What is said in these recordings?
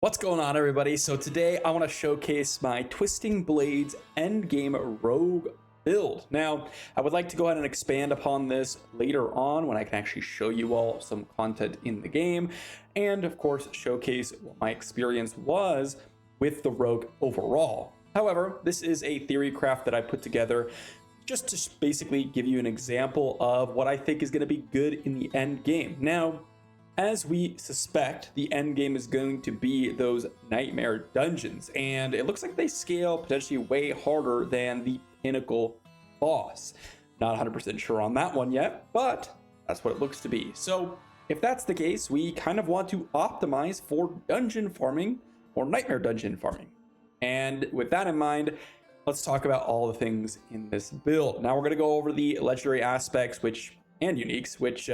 What's going on, everybody? So today I want to showcase my Twisting Blades endgame rogue build. Now, I would like to go ahead and expand upon this later on when I can actually show you all some content in the game, and of course showcase what my experience was with the rogue overall. However, this is a theory craft that I put together just to basically give you an example of what I think is going to be good in the end game. Now, as we suspect, the end game is going to be those nightmare dungeons, and it looks like they scale potentially way harder than the pinnacle boss. Not 100% sure on that one yet, but that's what it looks to be. So if that's the case, we kind of want to optimize for dungeon farming or nightmare dungeon farming. And with that in mind, let's talk about all the things in this build. Now we're going to go over the legendary aspects and uniques, which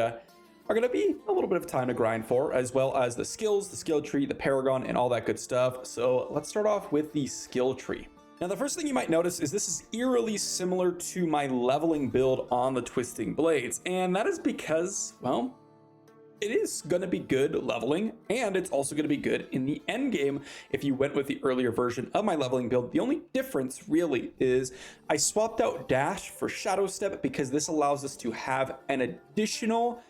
are going to be a little bit of time to grind for, as well as the skills, the skill tree, the Paragon, and all that good stuff. So let's start off with the skill tree. Now, the first thing you might notice is this is eerily similar to my leveling build on the Twisting Blades, and that is because, well, it is going to be good leveling, and it's also going to be good in the end game if you went with the earlier version of my leveling build. The only difference really is I swapped out dash for shadow step because this allows us to have an additional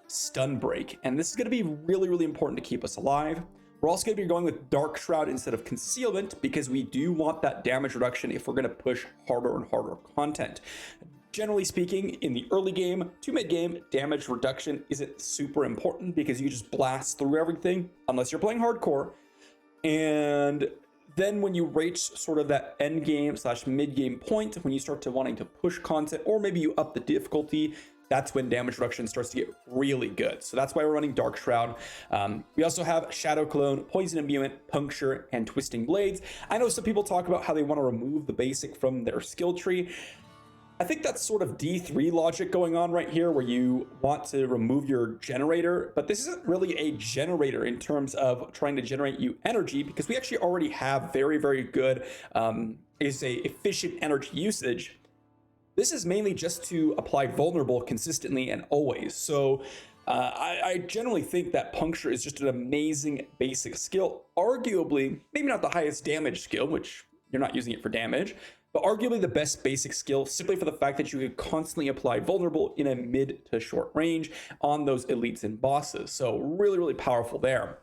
stun break, and this is going to be really important to keep us alive. We're also going to be going with Dark Shroud instead of Concealment because we do want that damage reduction if we're going to push harder and harder content. Generally speaking, in the early game to mid game, damage reduction isn't super important because you just blast through everything unless you're playing hardcore. And then when you reach sort of that end game / mid game point, when you start to wanting to push content, or maybe you up the difficulty, that's when damage reduction starts to get really good. So that's why we're running Dark Shroud. We also have Shadow Clone, Poison Imbuement, Puncture, and Twisting Blades. I know some people talk about how they want to remove the basic from their skill tree. I think that's sort of D3 logic going on right here, where you want to remove your generator, but this isn't really a generator in terms of trying to generate you energy, because we actually already have very good efficient energy usage. This is mainly just to apply vulnerable consistently and always. So I generally think that Puncture is just an amazing basic skill. Arguably, maybe not the highest damage skill, which you're not using it for damage, but arguably the best basic skill, simply for the fact that you could constantly apply vulnerable in a mid to short range on those elites and bosses. So really powerful there.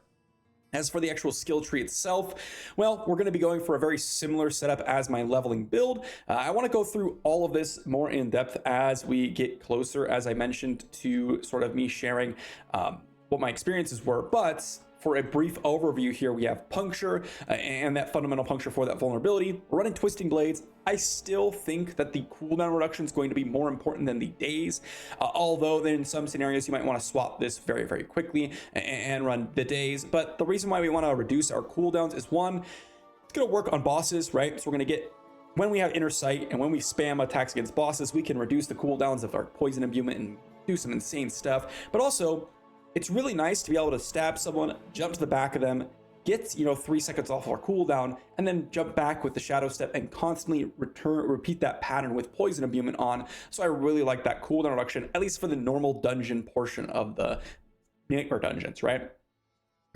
As for the actual skill tree itself, well, we're going to be going for a very similar setup as my leveling build. I want to go through all of this more in depth as we get closer, as I mentioned, to sort of me sharing what my experiences were. But for a brief overview here, we have Puncture and that fundamental Puncture for that vulnerability. We're running Twisting Blades. I still think that the cooldown reduction is going to be more important than the days, although in some scenarios you might want to swap this very quickly and run the days. But the reason why we want to reduce our cooldowns is, one, it's going to work on bosses, right? So we're going to get, when we have Inner Sight and when we spam attacks against bosses, we can reduce the cooldowns of our Poison Imbuement and do some insane stuff. But also, it's really nice to be able to stab someone, jump to the back of them, get 3 seconds off our cooldown, and then jump back with the Shadow Step and constantly repeat that pattern with Poison Imbuement on. So I really like that cooldown reduction, at least for the normal dungeon portion of the nightmare dungeons, right?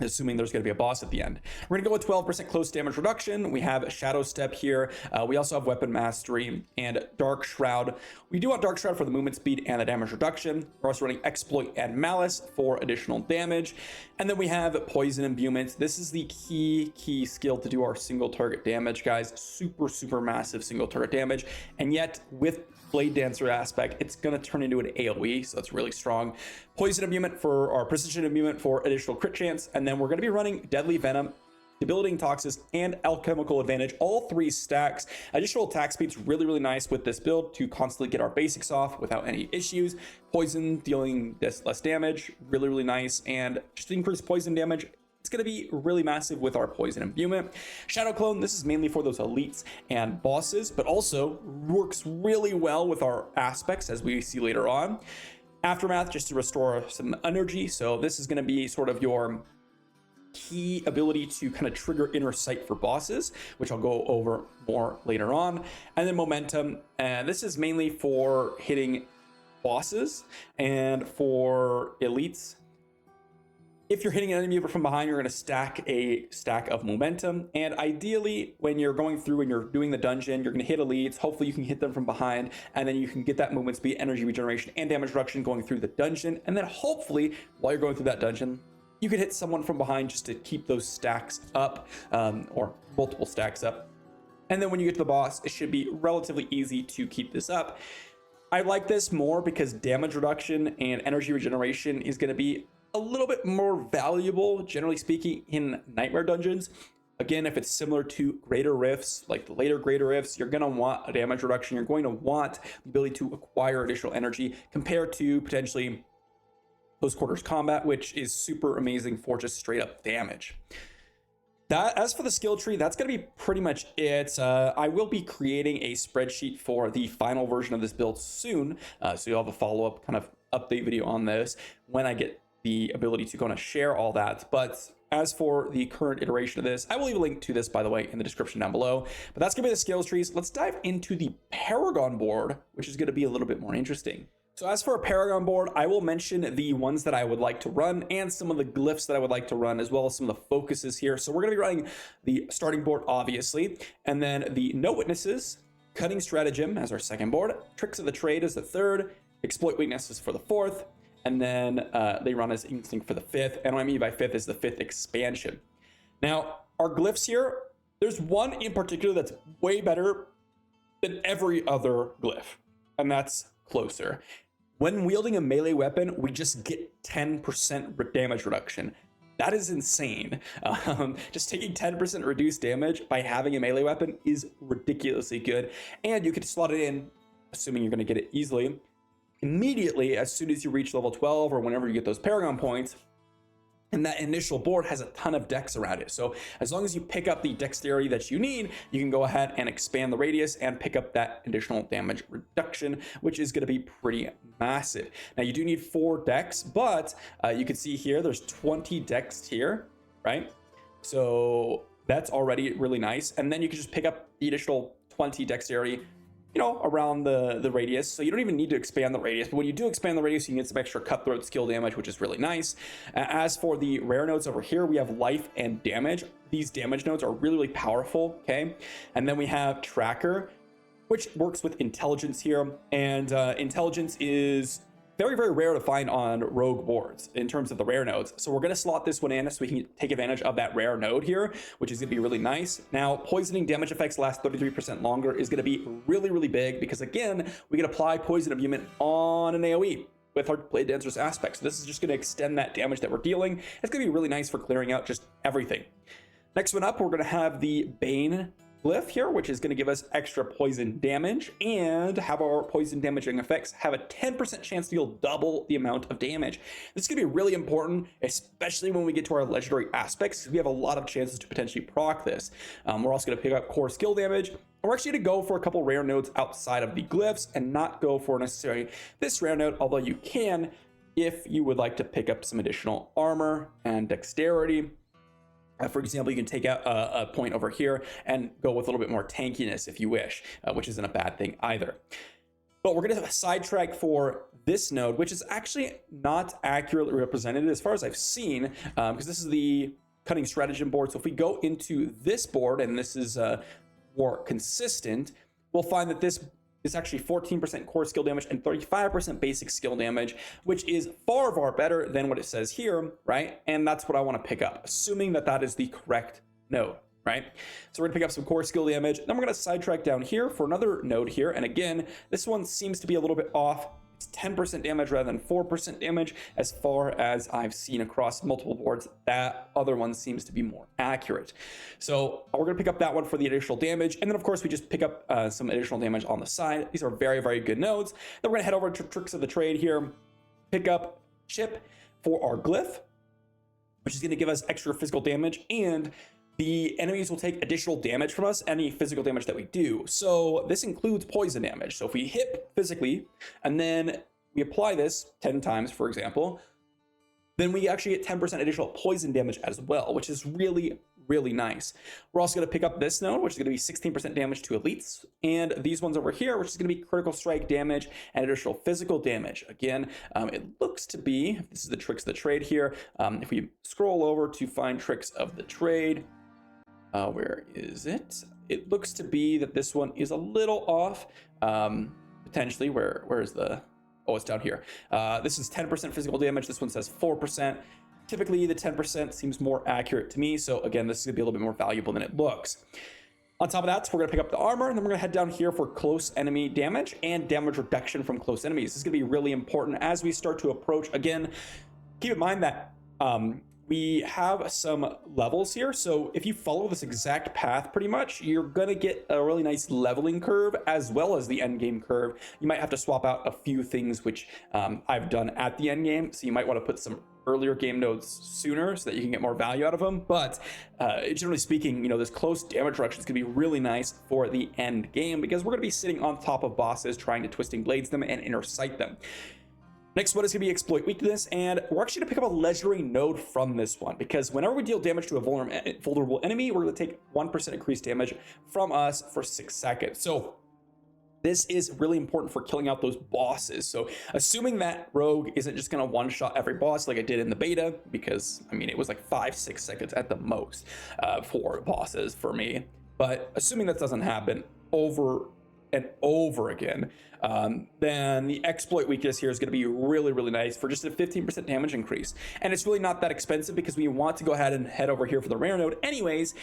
Assuming there's going to be a boss at the end. We're going to go with 12% close damage reduction. We have Shadow Step here. We also have Weapon Mastery and Dark Shroud. We do want Dark Shroud for the movement speed and the damage reduction. We're also running Exploit and Malice for additional damage. And then we have Poison Imbuement. This is the key skill to do our single target damage, guys. Super massive single target damage. And yet, with Blade Dancer aspect, it's going to turn into an AoE, so it's really strong. Poison Imbuement for our Precision Imbuement for additional crit chance, and then we're going to be running Deadly Venom, Debilitating Toxins, and Alchemical Advantage, all 3 stacks. Additional attack speed's really nice with this build to constantly get our basics off without any issues. Poison dealing less damage, really nice, and just increased poison damage. It's going to be really massive with our Poison Imbuement. Shadow Clone, this is mainly for those elites and bosses, but also works really well with our aspects, as we see later on. Aftermath, just to restore some energy. So this is going to be sort of your key ability to kind of trigger Inner Sight for bosses, which I'll go over more later on. And then Momentum, this is mainly for hitting bosses and for elites. if you're hitting an enemy from behind, you're going to stack a stack of momentum. And ideally, when you're going through and you're doing the dungeon, you're going to hit elites. Hopefully, you can hit them from behind, and then you can get that movement speed, energy regeneration, and damage reduction going through the dungeon. And then hopefully, while you're going through that dungeon, you can hit someone from behind just to keep those stacks up, or multiple stacks up. And then when you get to the boss, it should be relatively easy to keep this up. I like this more because damage reduction and energy regeneration is going to be a little bit more valuable, generally speaking, in nightmare dungeons. Again, if it's similar to greater rifts, like the later greater rifts, you're going to want a damage reduction. You're going to want the ability to acquire additional energy compared to potentially close quarters combat, which is super amazing for just straight up damage. As for the skill tree, that's going to be pretty much it. I will be creating a spreadsheet for the final version of this build soon, so you'll have a follow-up kind of update video on this when I get the ability to kind of share all that. But as for the current iteration of this, I will leave a link to this, by the way, in the description down below. But that's going to be the skills trees. Let's dive into the Paragon board, which is going to be a little bit more interesting. So as for a Paragon board, I will mention the ones that I would like to run and some of the glyphs that I would like to run, as well as some of the focuses here. So we're going to be running the starting board, obviously, and then the No Witnesses, Cutting Stratagem as our second board, Tricks of the Trade as the third, Exploit Weaknesses for the fourth, and then they run as Instinct for the fifth. And what I mean by fifth is the fifth expansion. Now, our glyphs here, there's one in particular that's way better than every other glyph, and that's Closer. When wielding a melee weapon, we just get 10% damage reduction. That is insane. Just taking 10% reduced damage by having a melee weapon is ridiculously good. And you can slot it in, assuming you're going to get it easily, immediately as soon as you reach level 12 or whenever you get those Paragon points. And that initial board has a ton of dex around it. So as long as you pick up the dexterity that you need, you can go ahead and expand the radius and pick up that additional damage reduction, which is going to be pretty massive. Now you do need 4 dex, but you can see here, there's 20 dex here, right? So that's already really nice. And then you can just pick up the additional 20 dexterity, you know, around the radius. So you don't even need to expand the radius, but when you do expand the radius, you can get some extra cutthroat skill damage, which is really nice. As for the rare nodes over here, we have life and damage. These damage nodes are really, really powerful, okay? And then we have tracker, which works with intelligence here. And intelligence is very, very rare to find on rogue boards in terms of the rare nodes. So we're going to slot this one in so we can take advantage of that rare node here, which is going to be really nice. Now, poisoning damage effects last 33% longer is going to be really, really big because, again, we can apply poison imbuement on an AoE with our Blade Dancer's aspect. So this is just going to extend that damage that we're dealing. It's going to be really nice for clearing out just everything. Next one up, we're going to have the Bane glyph here, which is going to give us extra poison damage and have our poison damaging effects have a 10% chance to deal double the amount of damage. This is going to be really important, especially when we get to our legendary aspects, because we have a lot of chances to potentially proc this. We're also going to pick up core skill damage. We're actually going to go for a couple rare nodes outside of the glyphs and not go for necessarily this rare node, although you can if you would like to pick up some additional armor and dexterity. For example, you can take out a point over here and go with a little bit more tankiness if you wish, which isn't a bad thing either. But we're going to sidetrack for this node, which is actually not accurately represented as far as I've seen, because this is the Cutting Stratagem board. So if we go into this board, and this is more consistent, we'll find that this is actually 14% core skill damage and 35% basic skill damage, which is far, far better than what it says here, right? And that's what I want to pick up, assuming that that is the correct node, right? So we're gonna pick up some core skill damage. Then we're gonna sidetrack down here for another node here. And again, this one seems to be a little bit off. It's 10% damage rather than 4% damage as far as I've seen across multiple boards. That other one seems to be more accurate. So we're going to pick up that one for the additional damage. And then, of course, we just pick up some additional damage on the side. These are very, very good nodes. Then we're going to head over to Tricks of the Trade here, pick up Chip for our glyph, which is going to give us extra physical damage, and the enemies will take additional damage from us, any physical damage that we do. So this includes poison damage. So if we hit physically and then we apply this 10 times, for example, then we actually get 10% additional poison damage as well, which is really, really nice. We're also going to pick up this node, which is going to be 16% damage to elites, and these ones over here, which is going to be critical strike damage and additional physical damage. Again, it looks to be, this is the tricks of the trade here, if we scroll over to find tricks of the trade, where is it? It looks to be that this one is a little off, potentially. Where is the, oh, it's down here. This is 10% physical damage. This one says 4%. Typically, the 10% seems more accurate to me. So again, this is gonna be a little bit more valuable than it looks. On top of that, we're gonna pick up the armor, and then we're gonna head down here for close enemy damage and damage reduction from close enemies. This is gonna be really important as we start to approach. Again, keep in mind that we have some levels here, so if you follow this exact path pretty much, you're gonna get a really nice leveling curve as well as the end game curve. You might have to swap out a few things, which I've done at the end game, so you might want to put some earlier game nodes sooner so that you can get more value out of them. But generally speaking, you know, this close damage reduction is gonna be really nice for the end game because we're gonna be sitting on top of bosses trying to twisting blades them and intersight them. Next one is going to be exploit weakness, and we're actually going to pick up a legendary node from this one because whenever we deal damage to a vulnerable enemy, we're going to take 1% increased damage from us for 6 seconds. So this is really important for killing out those bosses. So assuming that rogue isn't just going to one-shot every boss like I did in the beta, because I mean it was like 5-6 seconds at the most for bosses for me, but assuming that doesn't happen over and over again, then the exploit weakness here is going to be really, really nice for just a 15% damage increase. And it's really not that expensive because we want to go ahead and head over here for the rare node anyways,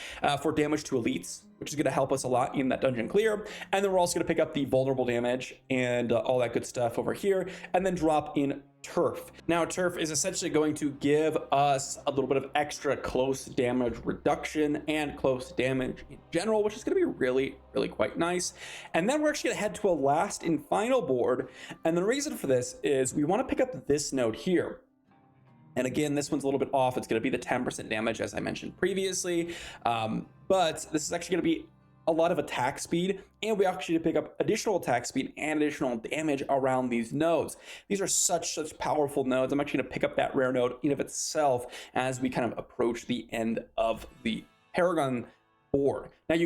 for damage to elites, which is going to help us a lot in that dungeon clear. And then we're also going to pick up the vulnerable damage and all that good stuff over here, and then drop in turf. Now turf is essentially going to give us a little bit of extra close damage reduction and close damage in general, which is going to be really, really quite nice. And then we're actually going to head to a last and final board, and the reason for this is we want to pick up this node here. And again, this one's a little bit off. It's going to be the 10% damage as I mentioned previously, but this is actually going to be a lot of attack speed, and we actually pick up additional attack speed and additional damage around these nodes. These are such powerful nodes. I'm actually going to pick up that rare node in of itself as we kind of approach the end of the Paragon board. Now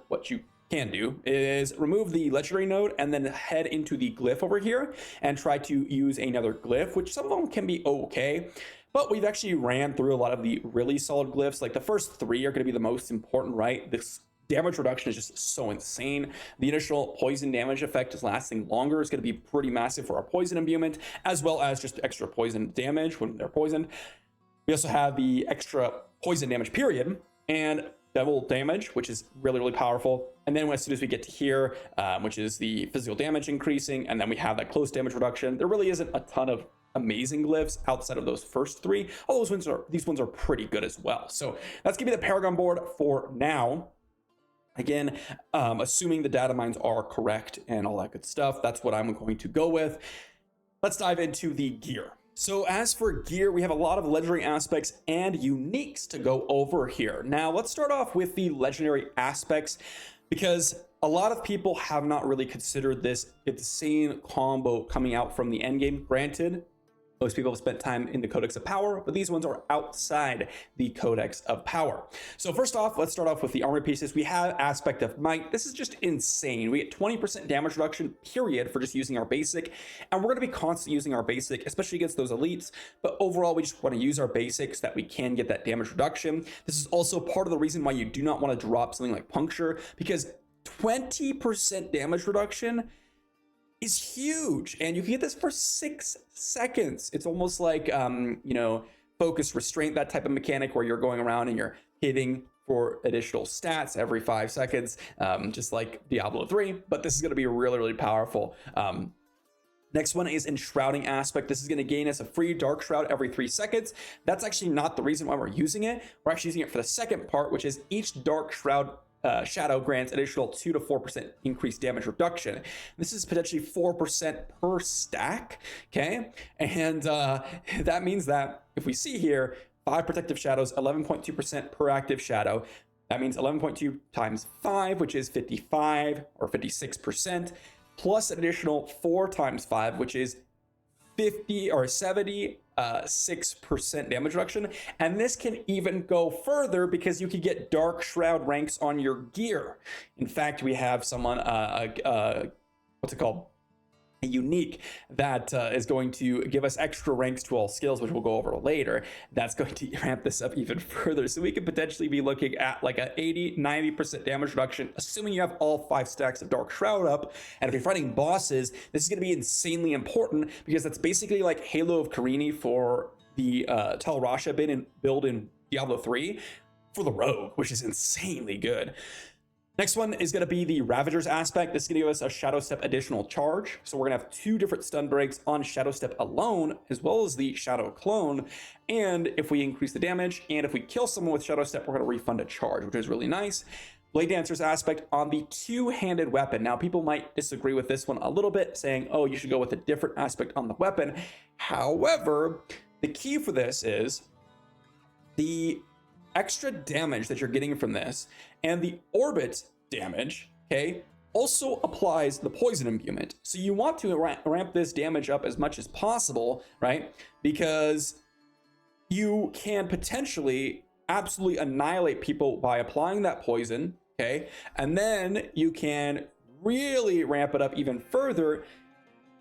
what you can do is remove the legendary node and then head into the glyph over here and try to use another glyph, which some of them can be okay. But we've actually ran through a lot of the really solid glyphs. Like the first 3 are going to be the most important, right? This damage reduction is just so insane. The initial poison damage effect is lasting longer. It's going to be pretty massive for our poison imbuement, as well as just extra poison damage when they're poisoned. We also have the extra poison damage period and double damage, which is really, really powerful. And then as soon as we get to here, which is the physical damage increasing, and then we have that close damage reduction, there really isn't a ton of amazing glyphs outside of those first 3. All these ones are pretty good as well. So that's gonna be the Paragon board for now. Again, assuming the data mines are correct and all that good stuff, that's what I'm going to go with. Let's dive into the gear. So as for gear, we have a lot of legendary aspects and uniques to go over here. Now let's start off with the legendary aspects, because a lot of people have not really considered this insane combo coming out from the endgame. Granted, most people have spent time in the Codex of Power, but these ones are outside the Codex of Power. So first off, let's start off with the armor pieces. We have Aspect of Might. This is just insane. We get 20% damage reduction, period, for just using our basic. And we're going to be constantly using our basic, especially against those elites. But overall, we just want to use our basics so that we can get that damage reduction. This is also part of the reason why you do not want to drop something like Puncture, because 20% damage reduction is huge, and you can get this for 6 seconds. It's almost like you know, focus restraint, that type of mechanic where you're going around and you're hitting for additional stats every 5 seconds, just like Diablo 3, but this is going to be really, really powerful. Next one is Enshrouding Aspect. This is going to gain us a free Dark Shroud every 3 seconds. That's actually not the reason why we're using it. We're actually using it for the second part, which is each Dark Shroud shadow grants additional 2 to 4% increased damage reduction. This is potentially 4% per stack, okay? And that means that if we see here, 5 protective shadows, 11.2% per active shadow. That means 11.2 times 5, which is 55 or 56%, plus an additional 4 times 5, which is 50 or 70 6% damage reduction. And this can even go further because you can get Dark Shroud ranks on your gear. In fact, we have someone, what's it called? A unique that is going to give us extra ranks to all skills, which we'll go over later. That's going to ramp this up even further. So we could potentially be looking at like a 80-90% damage reduction, assuming you have all 5 stacks of Dark Shroud up. And if you're fighting bosses, this is going to be insanely important because that's basically like Halo of Carini for the Tal Rasha build in Diablo 3 for the Rogue, which is insanely good. Next one is going to be the Ravager's aspect. This is going to give us a Shadow Step additional charge. So we're going to have 2 different stun breaks on Shadow Step alone, as well as the Shadow Clone. And if we increase the damage, and if we kill someone with Shadow Step, we're going to refund a charge, which is really nice. Blade Dancer's aspect on the 2-handed weapon. Now, people might disagree with this one a little bit, saying, oh, you should go with a different aspect on the weapon. However, the key for this is the extra damage that you're getting from this and the orbit damage, okay, also applies the poison imbuement. So you want to ramp this damage up as much as possible, right? Because you can potentially absolutely annihilate people by applying that poison, okay? And then you can really ramp it up even further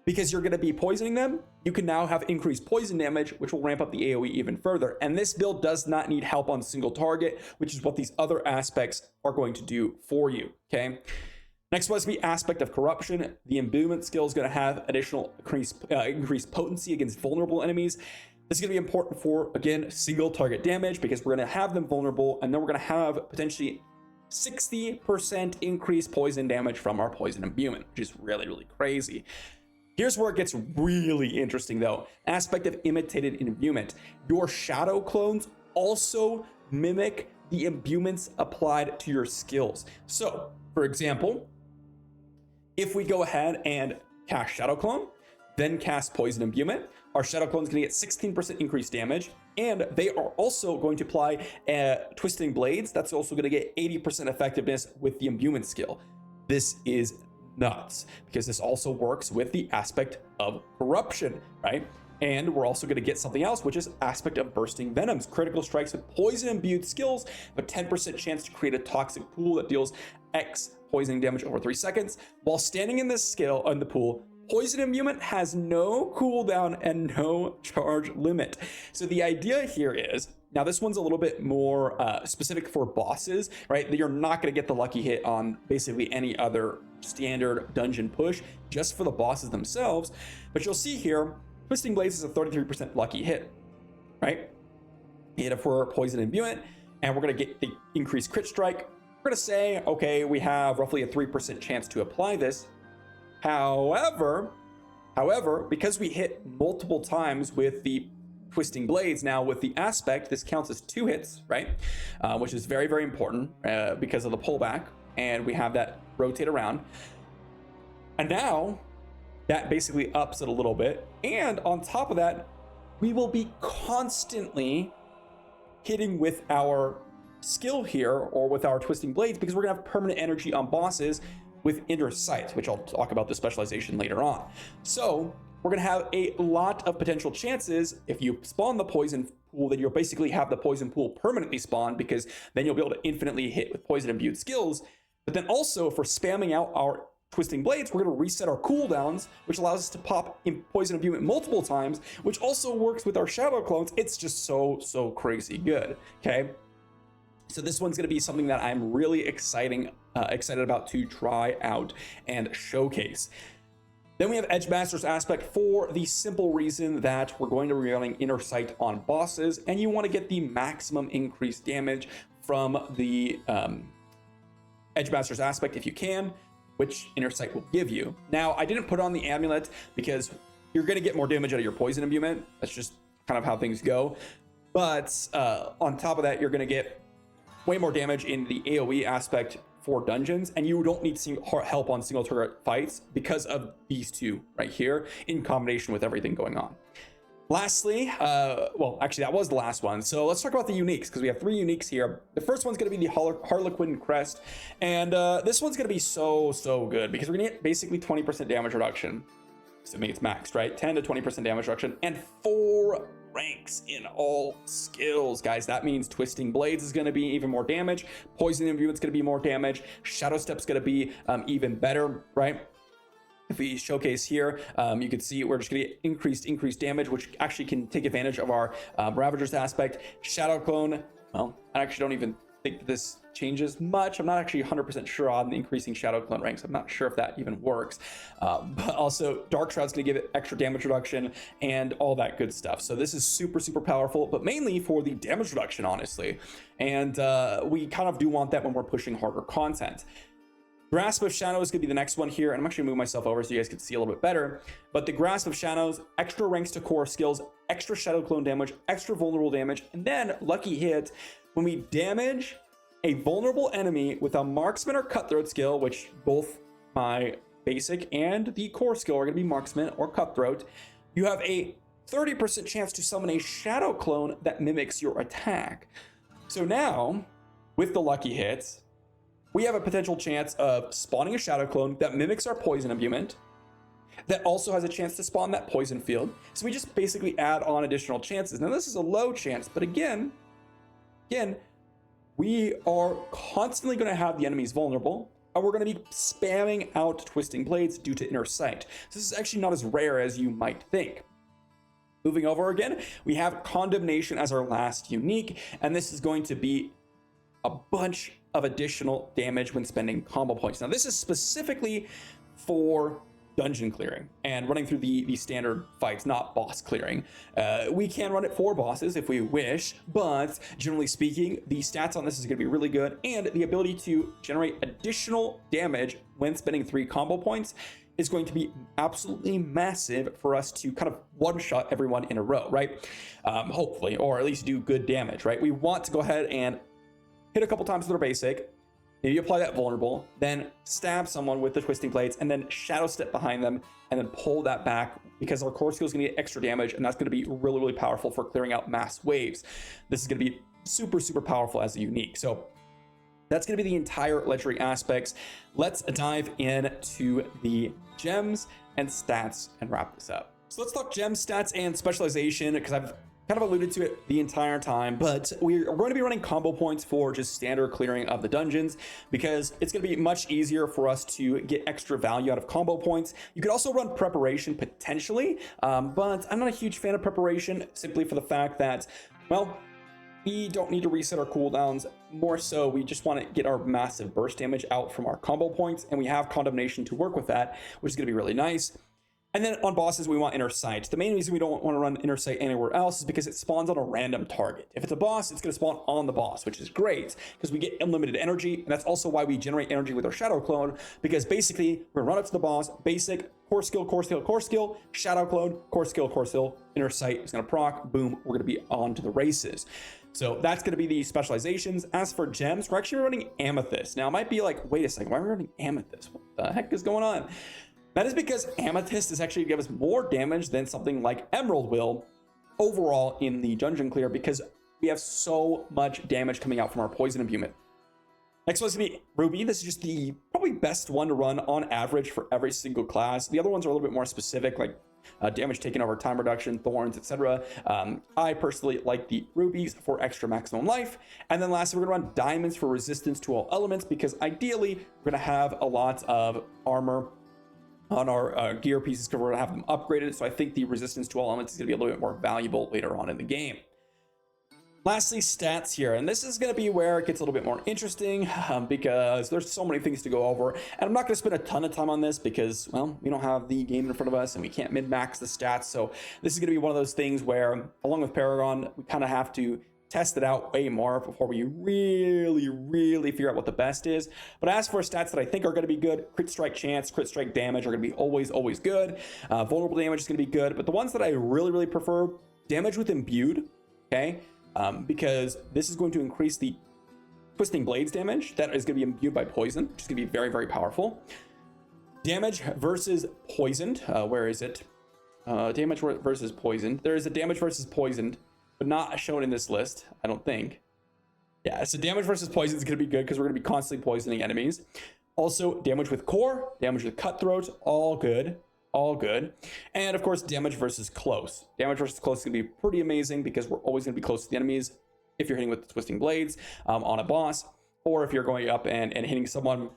because you're going to be poisoning them. You can now have increased poison damage, which will ramp up the AoE even further. And this build does not need help on single target, which is what these other aspects are going to do for you, okay? Next one is the aspect of corruption. The imbuement skill is going to have additional increased potency against vulnerable enemies. This is going to be important for, again, single target damage because we're going to have them vulnerable, and then we're going to have potentially 60% increased poison damage from our poison imbuement, which is really, really crazy. Here's where it gets really interesting though. Aspect of imitated imbuement. Your shadow clones also mimic the imbuements applied to your skills. So, for example, if we go ahead and cast Shadow Clone, then cast Poison Imbuement, our Shadow Clone is going to get 16% increased damage, and they are also going to apply Twisting Blades. That's also going to get 80% effectiveness with the imbuement skill. This is nuts because this also works with the aspect of corruption, right? And we're also going to get something else, which is aspect of bursting venoms. Critical strikes with poison imbued skills have a 10% chance to create a toxic pool that deals X poisoning damage over 3 seconds. While standing in this skill on the pool, poison imbuement has no cooldown and no charge limit. So the idea here is, now this one's a little bit more specific for bosses, right? You're not going to get the lucky hit on basically any other standard dungeon push, just for the bosses themselves. But you'll see here, Twisting Blades is a 33% lucky hit, right? And if we're poison imbuement and we're going to get the increased crit strike, we're going to say, okay, we have roughly a 3% chance to apply this. However, because we hit multiple times with the Twisting Blades, now with the aspect, this counts as 2 hits, right? Which is very, very important because of the pullback, and we have that rotate around. And now that basically ups it a little bit. And on top of that, we will be constantly hitting with our skill here or with our Twisting Blades because we're gonna have permanent energy on bosses with Inner Sight, which I'll talk about the specialization later on. So we're gonna have a lot of potential chances. If you spawn the poison pool, then you'll basically have the poison pool permanently spawned because then you'll be able to infinitely hit with poison imbued skills. But then also, if we're spamming out our Twisting Blades, we're going to reset our cooldowns, which allows us to pop in poison imbuement multiple times, which also works with our Shadow Clones. It's just so crazy good, okay? So this one's going to be something that I'm really excited about to try out and showcase. Then we have Edgemaster's aspect for the simple reason that we're going to be running Inner Sight on bosses, and you want to get the maximum increased damage from the Edgemaster's aspect if you can, which Inner Sight will give you. Now, I didn't put on the amulet because you're going to get more damage out of your poison imbuement. That's just kind of how things go. But on top of that, you're going to get way more damage in the AoE aspect for dungeons, and you don't need help on single target fights because of these two right here in combination with everything going on. Lastly, well, actually that was the last one. So let's talk about the uniques because we have 3 uniques here. The first one's going to be the Harlequin Crest, and this one's going to be so good because we're going to get basically 20% damage reduction, assuming it's maxed, right? 10 to 20% damage reduction, and 4 ranks in all skills, guys. That means Twisting Blades is going to be even more damage, Poison Imbuement's going to be more damage, Shadow Step's going to be even better, right? If we showcase here, you can see we're just going to get increased damage, which actually can take advantage of our Ravager's aspect. Shadow Clone, well, I actually don't even think this changes much. I'm not actually 100% sure on the increasing Shadow Clone ranks. I'm not sure if that even works. But also, Dark Shroud's going to give it extra damage reduction and all that good stuff. So this is super powerful, but mainly for the damage reduction, honestly. And we kind of do want that when we're pushing harder content. Grasp of Shadows is going to be the next one here, and I'm actually moving myself over so you guys can see a little bit better. But the Grasp of Shadows, extra ranks to core skills, extra Shadow Clone damage, extra vulnerable damage, and then lucky hit when we damage a vulnerable enemy with a Marksman or Cutthroat skill, which both my basic and the core skill are going to be Marksman or Cutthroat. You have a 30% chance to summon a Shadow Clone that mimics your attack. So now, with the lucky hits, we have a potential chance of spawning a Shadow Clone that mimics our Poison Imbuement, that also has a chance to spawn that Poison Field. So we just basically add on additional chances. Now this is a low chance, but again, we are constantly going to have the enemies vulnerable, and we're going to be spamming out Twisting Blades due to Inner Sight. So this is actually not as rare as you might think. Moving over again, we have Condemnation as our last unique, and this is going to be a bunch of additional damage when spending combo points. Now this is specifically for dungeon clearing and running through the standard fights, not boss clearing. We can run it for bosses if we wish, but generally speaking, the stats on this is going to be really good, and the ability to generate additional damage when spending 3 combo points is going to be absolutely massive for us to kind of one-shot everyone in a row, right? Hopefully, or at least do good damage, right? We want to go ahead and hit a couple times with our basic, maybe apply that vulnerable, then stab someone with the Twisting Blades, and then Shadow Step behind them, and then pull that back, because our core skill is going to get extra damage, and that's going to be really powerful for clearing out mass waves. This is going to be super powerful as a unique. So that's going to be the entire legendary aspects. Let's dive into the gems and stats and wrap this up. So let's talk gems, stats, and specialization, because I've kind of alluded to it the entire time, but we're going to be running combo points for just standard clearing of the dungeons, because it's going to be much easier for us to get extra value out of combo points. You could also run preparation potentially, but I'm not a huge fan of preparation, simply for the fact that, well, we don't need to reset our cooldowns. More so, we just want to get our massive burst damage out from our combo points, and we have Condemnation to work with that, which is going to be really nice. And then on bosses, we want Inner Sight. The main reason we don't want to run Inner Sight anywhere else is because it spawns on a random target. If it's a boss, it's going to spawn on the boss, which is great because we get unlimited energy. And that's also why we generate energy with our Shadow Clone, because basically we're going to run up to the boss, basic, core skill, Shadow Clone, core skill, Inner Sight is going to proc, boom, we're going to be on to the races. So that's going to be the specializations. As for gems, we're actually running Amethyst. Now it might be like, wait a second, why are we running Amethyst? What the heck is going on? That is because Amethyst is actually going to give us more damage than something like Emerald will overall in the dungeon clear, because we have so much damage coming out from our Poison Imbuement. Next one's going to be Ruby. This is just the probably best one to run on average for every single class. The other ones are a little bit more specific, like damage taken over, time reduction, thorns, etc. I personally like the rubies for extra maximum life. And then lastly, we're going to run diamonds for resistance to all elements, because ideally we're going to have a lot of armor on our gear pieces, because we're going to have them upgraded. So I think the resistance to all elements is going to be a little bit more valuable later on in the game. Lastly, stats here, and this is going to be where it gets a little bit more interesting, because there's so many things to go over, and I'm not going to spend a ton of time on this because, well, we don't have the game in front of us and we can't min-max the stats. So this is going to be one of those things where, along with Paragon, we kind of have to test it out way more before we really figure out what the best is. But as for stats that I think are going to be good, crit strike chance, crit strike damage are going to be always good. Vulnerable damage is going to be good, but the ones that I really prefer, damage with imbued, okay, because this is going to increase the Twisting Blades damage that is going to be imbued by poison, which is going to be very powerful. Damage versus poisoned, where is it? Damage versus poisoned. There is a damage versus poisoned, but not shown in this list, I don't think. Yeah, so damage versus poison is going to be good because we're going to be constantly poisoning enemies. Also, damage with core, damage with cutthroat, all good. all good. And of course, damage versus close. Damage versus close is going to be pretty amazing because we're always going to be close to the enemies if you're hitting with the twisting blades on a boss, or if you're going up and hitting someone.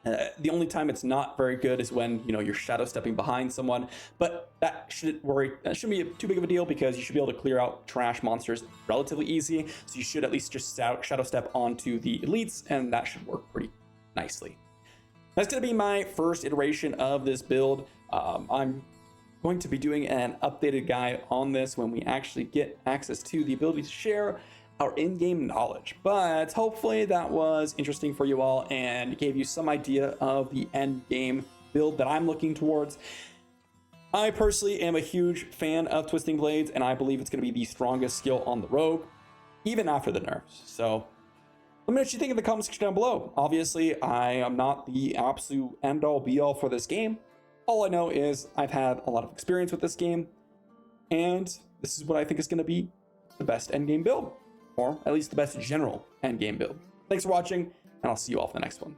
The only time it's not very good is when you're shadow stepping behind someone, but that shouldn't be too big of a deal because you should be able to clear out trash monsters relatively easy. So you should at least just shadow step onto the elites, and that should work pretty nicely. That's going to be my first iteration of this build. I'm going to be doing an updated guide on this when we actually get access to the ability to share our in-game knowledge, but hopefully that was interesting for you all and gave you some idea of the end game build that I'm looking towards. I personally am a huge fan of twisting blades, and I believe it's going to be the strongest skill on the rogue, even after the nerfs. So let me know what you think in the comment section down below. Obviously, I am not the absolute end-all be-all for this game. All I know is I've had a lot of experience with this game, and this is what I think is going to be the best endgame build, or at least the best general endgame build. Thanks for watching, and I'll see you all for the next one.